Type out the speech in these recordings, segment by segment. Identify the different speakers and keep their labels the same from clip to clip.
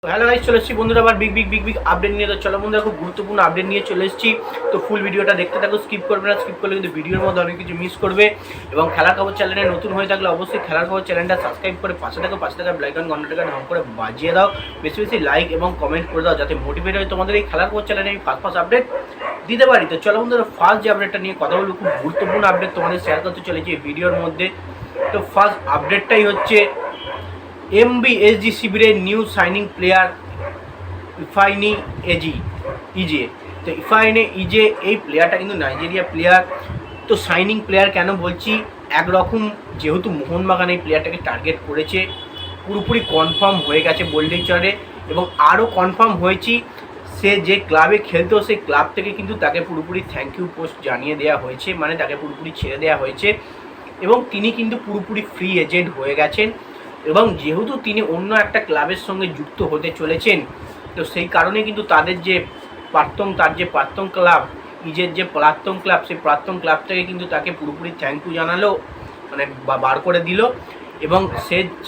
Speaker 1: Hello guys, চলে এসেছি বন্ধুরা আবার বিগ আপডেট নিয়ে। তো চলো বন্ধুরা, খুব গুরুত্বপূর্ণ আপডেট নিয়ে চলে এসেছি। তো ফুল ভিডিওটা দেখতে থাকো, স্কিপ করবে না। স্কিপ করলে কিন্তু ভিডিওর মধ্যে অনেক কিছু মিস করবে। এবং খেলার খবর চ্যানেলে নতুন হয়ে থাকলে অবশ্যই খেলার খবর চ্যানেলটা সাবস্ক্রাইব করে পাশে থাকা বেল আইকন ঘন্টাটাকে ঢং করে বাজিয়ে দাও। বেশি বেশি লাইক এবং কমেন্ট করে দাও, যাতে মোটিভেট হয় তোমাদের এই খেলার খবর চ্যানেলে আমি ফার্স্ট আপডেট দিতে পারি। তো চলো বন্ধুরা, ফার্স্ট যে আপডেটটা নিয়ে কথা বলবো, খুব গুরুত্বপূর্ণ আপডেট তোমাদের শেয়ার করতে চলেছি এই ভিডিওর মধ্যে। তো ফার্স্ট আপডেটটাই হচ্ছে এমবিএসজি শিবিরের নিউ সাইনিং প্লেয়ার ইফাইনি ইজে। তো ইফাইনে ইজে এই প্লেয়ারটা কিন্তু নাইজেরিয়া প্লেয়ার। তো সাইনিং প্লেয়ার কেন বলছি, একরকম যেহেতু মোহনবাগান এই প্লেয়ারটাকে টার্গেট করেছে, পুরোপুরি কনফার্ম হয়ে গেছে বোল্ডেচারে। এবং আরও কনফার্ম হয়েছি, সে যে ক্লাবে খেলতো সেই ক্লাব থেকে কিন্তু তাকে পুরোপুরি থ্যাংক ইউ পোস্ট জানিয়ে দেওয়া হয়েছে, মানে তাকে পুরোপুরি ছেড়ে দেওয়া হয়েছে। এবং তিনি কিন্তু পুরোপুরি ফ্রি এজেন্ট হয়ে গেছেন। এবং যেহেতু তিনি অন্য একটা ক্লাবের সঙ্গে যুক্ত হতে চলেছেন, তো সেই কারণে কিন্তু তার যে প্রাক্তন ক্লাব, নিজের যে প্রাক্তন ক্লাব, সেই প্রাক্তন ক্লাব থেকে কিন্তু তাকে পুরোপুরি থ্যাংক ইউ জানালো, মানে বার করে দিল। এবং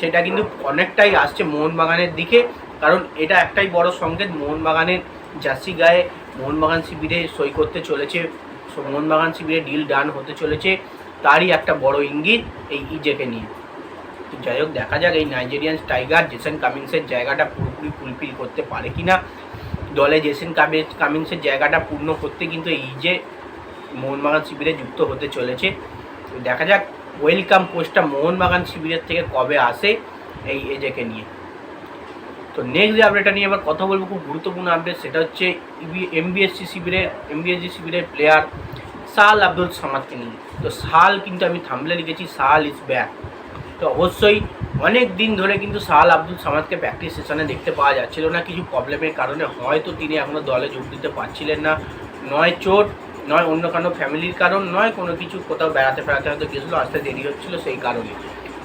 Speaker 1: সেটা কিন্তু অনেকটাই আসছে মোহনবাগানের দিকে, কারণ এটা একটাই বড় সংকেত, মোহনবাগানের জার্সি গায়ে মোহনবাগান শিবিরে সই করতে চলেছে, মোহনবাগান শিবিরে ডিল ডান হতে চলেছে, তারই একটা বড় ইঙ্গিত এই ইজেকে নিয়ে। যাই হোক, দেখা যাক এই নাইজেরিয়ান টাইগার জেসন কামিংসের জায়গাটা পুরোপুরি ফুলফিল করতে পারে কিনা। দলে জেসন কামিংসের জায়গাটা পূর্ণ করতে কিন্তু এই যে মোহনবাগান শিবিরে যুক্ত হতে চলেছে। দেখা যাক ওয়েলকাম পোস্টটা মোহনবাগান শিবিরের থেকে কবে আসে এই এজেকে নিয়ে। তো নেক্সট যে আপডেটটা নিয়ে আবার কথা বলবো, খুব গুরুত্বপূর্ণ আপডেট, সেটা হচ্ছে এমবিএসজি শিবিরের প্লেয়ার সাহাল আব্দুল সামাদকে নিয়ে। তো সাহাল কিন্তু আমি থাম্বনেলে লিখেছি সাহাল ইজ ব্যাক। তো অবশ্যই অনেক দিন ধরে কিন্তু সাহাল আব্দুল সামাদকে প্র্যাকটিস সেশনে দেখতে পাওয়া যাচ্ছিল না, কিছু প্রবলেমের কারণে। হয়তো তিনি এখনও দলে যোগ দিতে পারছিলেন না, নয় চোট, নয় অন্য কোনো ফ্যামিলির কারণ, নয় কোনো কিছু কোথাও বেড়াতে হয়তো গেছিলো, আসতে দেরি হচ্ছিলো সেই কারণে।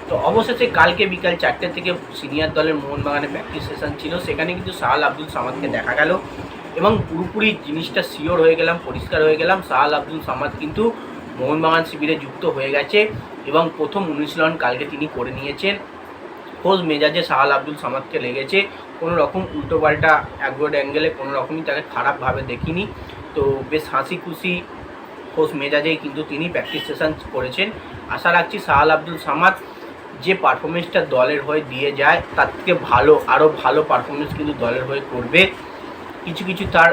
Speaker 1: তো অবশেষে কালকে বিকাল 4টে থেকে সিনিয়র দলের মোহনবাগানে প্র্যাকটিস সেশন ছিল, সেখানে কিন্তু সাহাল আব্দুল সামাদকে দেখা গেল। এবং পুরোপুরি জিনিসটা শিওর হয়ে গেলাম, পরিষ্কার হয়ে গেলাম, সাহাল আব্দুল সামাদ কিন্তু মোহনবাগান শিবিরে যুক্ত হয়ে গেছে। এবং প্রথম অনুশীলন কালকে তিনি করে নিয়েছেন। খোঁজ মেজাজে সাহাল আব্দুল সামাদকে লেগেছে, কোনো রকম উল্টোপাল্টা অ্যাগ্রোড অ্যাঙ্গেলে কোনো রকমই তাকে খারাপভাবে দেখিনি। তো বেশ হাসি খুশি খোঁজ মেজাজেই কিন্তু তিনি প্র্যাকটিস সেশন করেছেন। আশা রাখছি সাহাল আব্দুল সামাদ যে পারফরমেন্সটা দলের হয়ে দিয়ে যায়, তার থেকে আরও ভালো পারফরমেন্স কিন্তু দলের হয়ে করবে। কিছু তার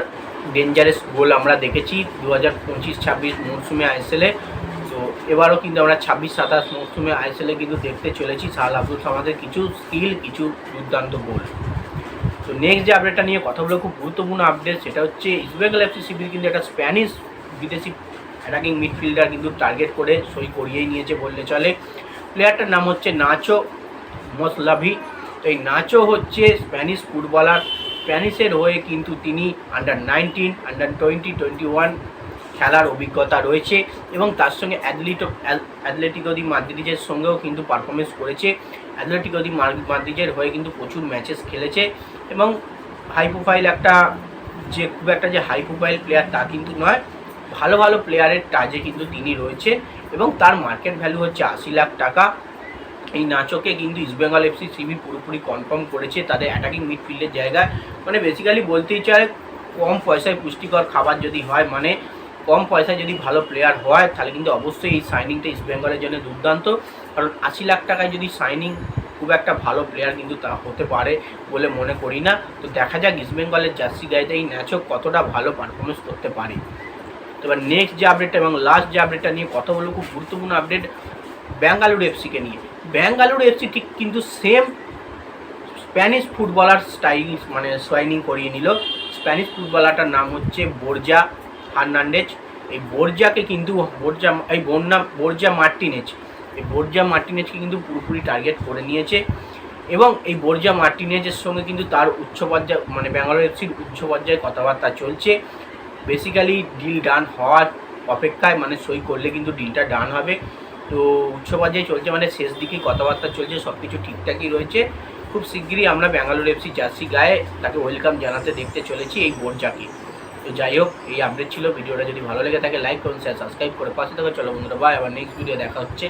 Speaker 1: ডেঞ্জারাস গোল আমরা দেখেছি 2025-26 মরশুমে আইএসএলে। তো এবারও কিন্তু আমরা 26-27 মরশুমে আইএসএলে কিন্তু দেখতে চলেছি সাহাল আব্দুল সামাদের কিছু স্কিল, কিছু দুর্দান্ত গোল। তো নেক্সট যে আপডেটটা নিয়ে কথা বলে, খুব গুরুত্বপূর্ণ আপডেট, সেটা হচ্ছে ইস্টবেঙ্গল এফসি শিবির কিন্তু একটা স্প্যানিশ বিদেশি অ্যাটাকিং মিডফিল্ডার কিন্তু টার্গেট করে সই করিয়েই নিয়েছে বললে চলে। প্লেয়ারটার নাম হচ্ছে নাচো মসলাভি। তো এই নাচো হচ্ছে স্প্যানিশ ফুটবলার। স্প্যানিশের হয়ে কিন্তু তিনি আন্ডার-19, আন্ডার-20, 21 খেলার অভিজ্ঞতা রয়েছে। এবং তার সঙ্গে অ্যাথলেটিকো দি মাদ্রিদের সঙ্গেও কিন্তু পারফরমেন্স করেছে। অ্যাথলেটিকো দি মাদ্রিদের হয়ে কিন্তু প্রচুর ম্যাচেস খেলেছে। এবং হাই প্রোফাইল খুব একটা যে হাই প্রোফাইল প্লেয়ার তা কিন্তু নয়, ভালো প্লেয়ারের টাজে কিন্তু তিনি রয়েছে। এবং তার মার্কেট ভ্যালু হচ্ছে 80 লাখ টাকা। এই নাচোকে কিন্তু ইস্টবেঙ্গল এফসি শিবির পুরোপুরি কনফার্ম করেছে তাদের অ্যাটাকিং মিডফিল্ডের জায়গায়। মানে বেসিক্যালি বলতেই চায়, কম পয়সায় পুষ্টিকর খাবার যদি হয়, মানে কম পয়সায় যদি ভালো প্লেয়ার হয়, তাহলে কিন্তু অবশ্যই এই সাইনিংটা ইস্টবেঙ্গলের জন্য দুর্দান্ত। কারণ 80 লাখ টাকায় যদি সাইনিং, খুব একটা ভালো প্লেয়ার কিন্তু তা হতে পারে বলে মনে করি না। তো দেখা যাক ইস্টবেঙ্গলের জার্সি গাইতে এই নাচো কতটা ভালো পারফরমেন্স করতে পারে। এবার নেক্সট যে আপডেটটা এবং লাস্ট যে আপডেটটা নিয়ে কথা বলবো, খুব গুরুত্বপূর্ণ আপডেট বেঙ্গালুরু এফসিকে নিয়ে। বেঙ্গালুরু এফসি ঠিক কিন্তু সেম স্প্যানিশ ফুটবলার স্টাইল, মানে সাইনিং করিয়ে নিল। স্প্যানিশ ফুটবলারটার নাম হচ্ছে বোরজা ফার্নান্ডেজ। এই বোরজাকে কিন্তু বোরজা মার্টিনেজকে কিন্তু পুরোপুরি টার্গেট করে নিয়েছে। এবং এই বোরজা মার্টিনেজের সঙ্গে কিন্তু তার উচ্চ পর্যায়ে, মানে ব্যাঙ্গালোর এফসির উচ্চ পর্যায়ে কথাবার্তা চলছে। বেসিক্যালি ডিল ডান হওয়ার অপেক্ষায়, মানে সই করলে কিন্তু ডিলটা ডান হবে। তো উচ্চ পর্যায়ে চলছে, মানে শেষ দিকেই কথাবার্তা চলছে, সব কিছু ঠিকঠাকই রয়েছে। খুব শিগগিরই আমরা ব্যাঙ্গালোর এফসি জার্সি গায়ে তাকে ওয়েলকাম জানাতে দেখতে চলেছি এই বোরজাকে। তো যাই হোক, এই আপডেট ছিল। ভিডিওটা যদি ভালো লেগে থাকে লাইক করুন, শেয়ার, সাবস্ক্রাইব করে পাশে থাকো। চলো বন্ধুরা, বাই, আবার নেক্সট ভিডিও দেখা হচ্ছে।